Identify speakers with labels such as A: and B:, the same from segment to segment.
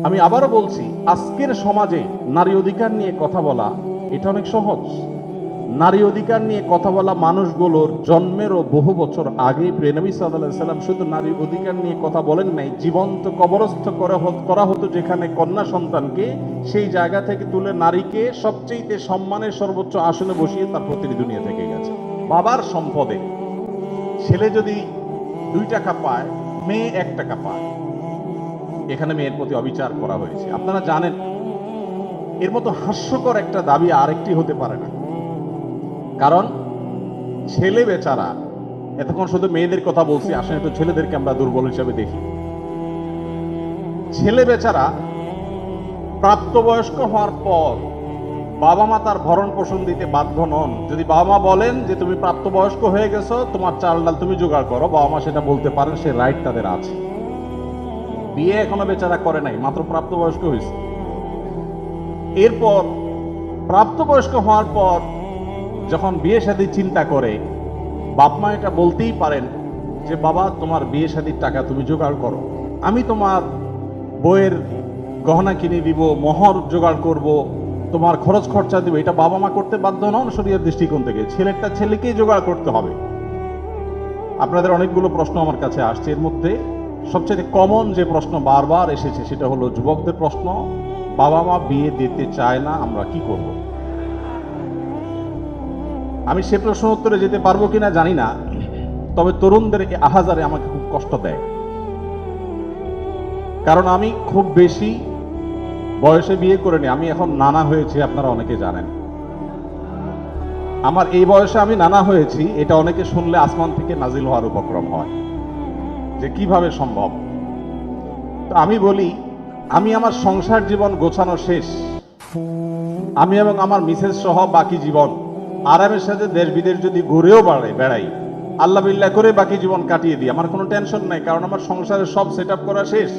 A: আমি আবারও বলছি, আজকের সমাজে নারী অধিকার নিয়ে কথা বলা এটা অনেক সহজ। নারী অধিকার নিয়ে কথা বলা মানুষগুলোর জন্মেরও বহু বছর আগে প্রিয় নবী সাল্লাল্লাহু আলাইহি সাল্লাম শুধু নারী অধিকার নিয়ে কথা বলেন নাই, জীবন্ত কবরস্থ করা হতো যেখানে কন্যা সন্তানকে, সেই জায়গা থেকে তুলে নারীকে সবচেয়ে সম্মানের সর্বোচ্চ আসনে বসিয়ে তারপর তিনি দুনিয়া থেকে গেছে। বাবার সম্পদে ছেলে যদি 2 টাকা পায়, মেয়ে 1 টাকা পায়, এখানে মেয়ের প্রতি অবিচার করা হয়েছে। আপনারা জানেন এর মতো হাস্যকর একটা দাবি আরেকটি হতে পারে না। কারণ ছেলে বেচারা, এতক্ষণ শুধু মেয়েদের কথা বলছি, আসলে একটু ছেলেদেরকে আমরা দুর্বল হিসেবে দেখি। ছেলে বেচারা প্রাপ্তবয়স্ক হওয়ার পর বাবা মা তার ভরণ পোষণ দিতে বাধ্য নন। যদি বাবা মা বলেন যে তুমি প্রাপ্তবয়স্ক হয়ে গেছো, তোমার চাল ডাল তুমি জোগাড় করো, বাবা মা সেটা বলতে পারেন, সে রাইট তাদের আছে। বিয়ে এখনো বেচারা করে নাই, মাত্র প্রাপ্তবয়স্ক হয়েছে। এরপর প্রাপ্তবয়স্ক হওয়ার পর যখন বিয়ে শাদী চিন্তা করে, বাপ মা এটা বলতেই পারেন যে বাবা তোমার বিয়ে শাদীর টাকা তুমি জোগাড় করো, আমি তোমার বইয়ের গহনা কিনে দিব, মোহর জোগাড় করব, তোমার খরচ খরচা দিব। এটা বাবা মা করতে বাধ্য নন শরীয়তের দৃষ্টিকোণ থেকে, ছেলেরটা ছেলেকেই জোগাড় করতে হবে। আপনাদের অনেকগুলো প্রশ্ন আমার কাছে আসছে, এর মধ্যে সবচেয়ে কমন যে প্রশ্ন বারবার এসেছে সেটা হলো যুবকদের প্রশ্ন, বাবা মা বিয়ে দিতে চায় না, আমরা কি করব? আমি সে প্রশ্ন উত্তরে যেতে পারবো কিনা জানি না, তবে তরুণদের এই আহাজারে আমাকে খুব কষ্ট দেয়। কারণ আমি খুব বেশি বয়সে বিয়ে করিনি, আমি এখন নানা হয়েছি, আপনারা অনেকে জানেন। আমার এই বয়সে আমি নানা হয়েছি, এটা অনেকে শুনলে আসমান থেকে নাজিল হওয়ার উপক্রম হয় যে কিভাবে সম্ভব। তো আমি বলি, আমি আমার সংসার জীবন গোছানো শেষ, আমি এবং আমার মিসেস সহ বাকি জীবন আরামের সাথে দেশ বিদেশ যদি ঘুরেও বেড়াই, আল্লাহ বিল্লাহ করে বাকি জীবন কাটিয়ে দিই, আমার কোনো টেনশন নাই, কারণ আমার সংসারের সব সেট আপ করা শেষ।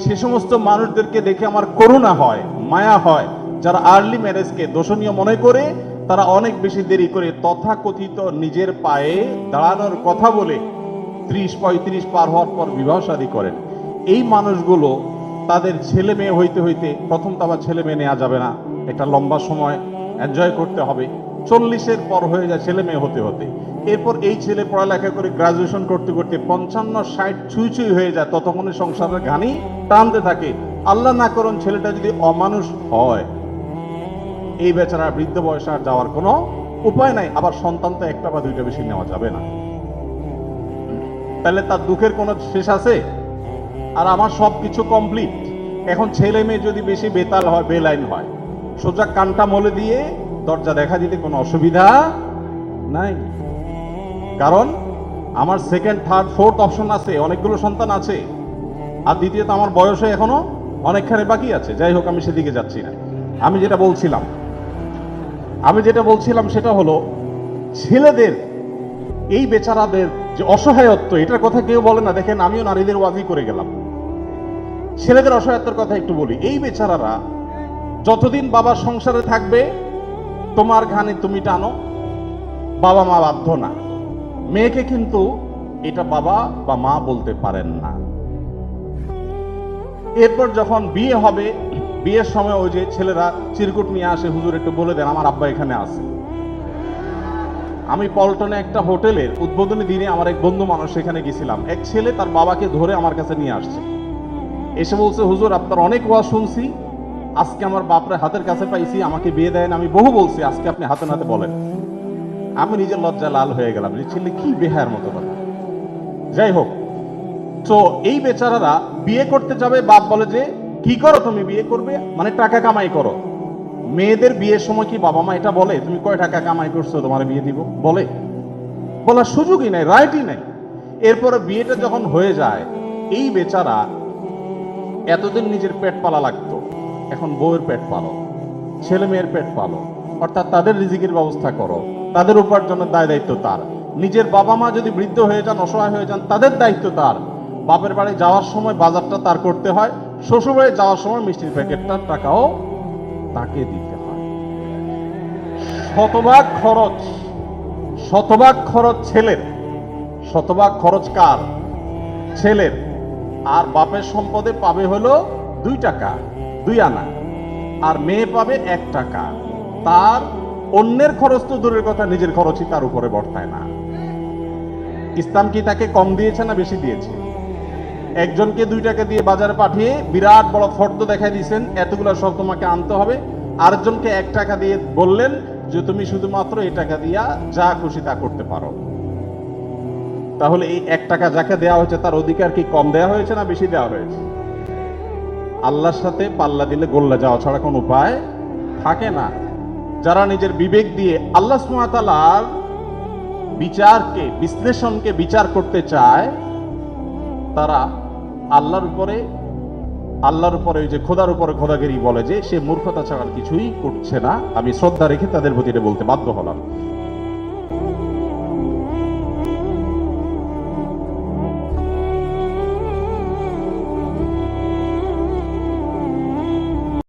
A: সে সমস্ত মানুষদেরকে দেখে আমার করুণা হয়, মায়া হয়, যারা আর্লি ম্যারেজকে দোষণীয় মনে করে, তারা অনেক বেশি দেরি করে তথাকথিত নিজের পায়ে দাঁড়ানোর কথা বলে 30-35 পার হওয়ার পর বিবাহ শাদী করেন। এই মানুষগুলো তাদের ছেলে মেয়ে হইতে হইতে, প্রথম তো আবার ছেলে মেয়ে নেওয়া যাবে না, একটা লম্বা সময় এনজয় করতে হবে, 40-এর পর হয়ে যায় ছেলে মেয়ে হতে হতে। এরপর এই ছেলে পড়ালেখা করে গ্রাজুয়েশন করতে করতে 55-60 ছুঁই ছুঁই হয়ে যায়, ততক্ষণে সংসারের ঘানি টানতে থাকে। আল্লাহ না করুন ছেলেটা যদি অমানুষ হয়, এই বেচারা বৃদ্ধ বয়সে আর যাওয়ার কোনো উপায় নাই। আবার সন্তান তো 1টা বা 2টা বেশি নেওয়া যাবে না, তাহলে তার দুঃখের কোনো শেষ আছে? আর আমার সব কিছু কমপ্লিট। এখন ছেলে মেয়ে যদি বেশি বেতাল হয়, বেলাইন হয়, সোজা কানটা মলে দিয়ে দরজা দেখা দিতে কোনো অসুবিধা নাই। কারণ আমার সেকেন্ড, থার্ড, ফোর্থ অপশন আছে, অনেকগুলো সন্তান আছে। আর দ্বিতীয়ত আমার বয়সে এখনো অনেকখানি বাকি আছে। যাই হোক, আমি সেদিকে যাচ্ছি না। আমি যেটা বলছিলাম সেটা হলো, ছেলেদের এই বেচারাদের যে অসহায়ত্ব, এটার কথা কেউ বলে না। দেখেন, আমিও নারীদের ওয়াজি করে গেলাম, ছেলেদের অসহায়ত্বের কথা একটু বলি। এই বেচারারা যতদিন বাবার সংসারে থাকবে, তোমার ঘানি তুমি টানো, বাবা মা বাধ্য না। মেয়েকে কিন্তু এটা বাবা বা মা বলতে পারেন না। এরপর যখন বিয়ে হবে, বিয়ের সময় ওই যে ছেলেরা চিরকুট নিয়ে আসে, হুজুর একটু বলে দেন আমার আব্বা এখানে আছে। আমি পল্টনে একটা হোটেলের উদ্বোধনী দিনে আমার এক বন্ধু মানুষ সেখানে গেছিলাম, এক ছেলে তার বাবাকে ধরে আমার কাছে নিয়ে আসছে, এসে বলছে হুজুর আপনার অনেক ওয়াজ শুনছি, আজকে আমার বাপরে হাতের কাছে পাইছি, আমাকে বিয়ে দেন। আমি বহু বলছি, আজকে আপনি হাতে নাতে বলেন। আমি নিজের লজ্জা লাল হয়ে গেলাম যে ছেলে কি বেহায়ার মতো কথা। যাই হোক, তো এই বেচারারা বিয়ে করতে যাবে, বাপ বলে যে কি করো তুমি, বিয়ে করবে মানে টাকা কামাই করো। মেয়েদের বিয়ের সময় কি বাবা মা এটা বলে তুমি কয় টাকা কামাই করছো তোমার বিয়ে দিব? বলার সুযোগই নাই, রাইটই নাই। এরপরে বিয়েটা যখন হয়ে যায়, এই বেচারা এতদিন নিজের পেট পালা লাগতো, এখন বউয়ের পেট পালো, ছেলে মেয়ের পেট পালো, অর্থাৎ তাদের রিজিকের ব্যবস্থা করো, তাদের উপার্জনের দায় দায়িত্ব তার। নিজের বাবা মা যদি বৃদ্ধ হয়ে যান, অসহায় হয়ে যান, তাদের দায়িত্ব তার। বাপের বাড়ি যাওয়ার সময় বাজারটা তার করতে হয়, শ্বশুর বাড়ি যাওয়ার সময় মিষ্টির প্যাকেটটার টাকাও তাকে দিতে হয়। শতভাগ খরচ ছেলের, শতভাগ খরচ কার? ছেলের। আর বাপের সম্পদে পাবে হলো 2 টাকা 2 আনা, আর মেয়ে পাবে 1 টাকা। তার অন্যের খরচ তো দূরের কথা, নিজের খরচই তার উপরে বর্তায় না। ইসলাম কি তাকে কম দিয়েছে না বেশি দিয়েছে? একজনকে 2 টাকা দিয়ে বাজারে পাঠিয়ে বিরাট বড় ফর্দ দেখাই দিয়েছেন, এতগুলো সব তোমাকে আনতে হবে। আরেকজনকে 1 টাকা দিয়ে বললেন যে তুমি শুধুমাত্র এই টাকা দিয়া যা খুশি তা করতে পারো। তাহলে এই 1 টাকা যাকে দেওয়া হয়েছে তার অধিকার কি কম দেওয়া হয়েছে না বেশি দেওয়া হয়েছে? আল্লাহর সাথে পাল্লা দিলে গোল্লা যাওয়া ছাড়া কোনো উপায় থাকে না। যারা নিজের বিবেক দিয়ে আল্লাহ সুবহানাহু ওয়া তাআলার বিচারকে, বিশ্লেষণকে বিচার করতে চায়, তারা আল্লাহর উপরে ওই যে খোদার উপরে খোদাগিরি বলে, যে সে মূর্খতা ছাড়া আর কিছুই করছে না। আমি শ্রদ্ধা রেখে তাদের প্রতি এটা বলতে বাধ্য হলাম।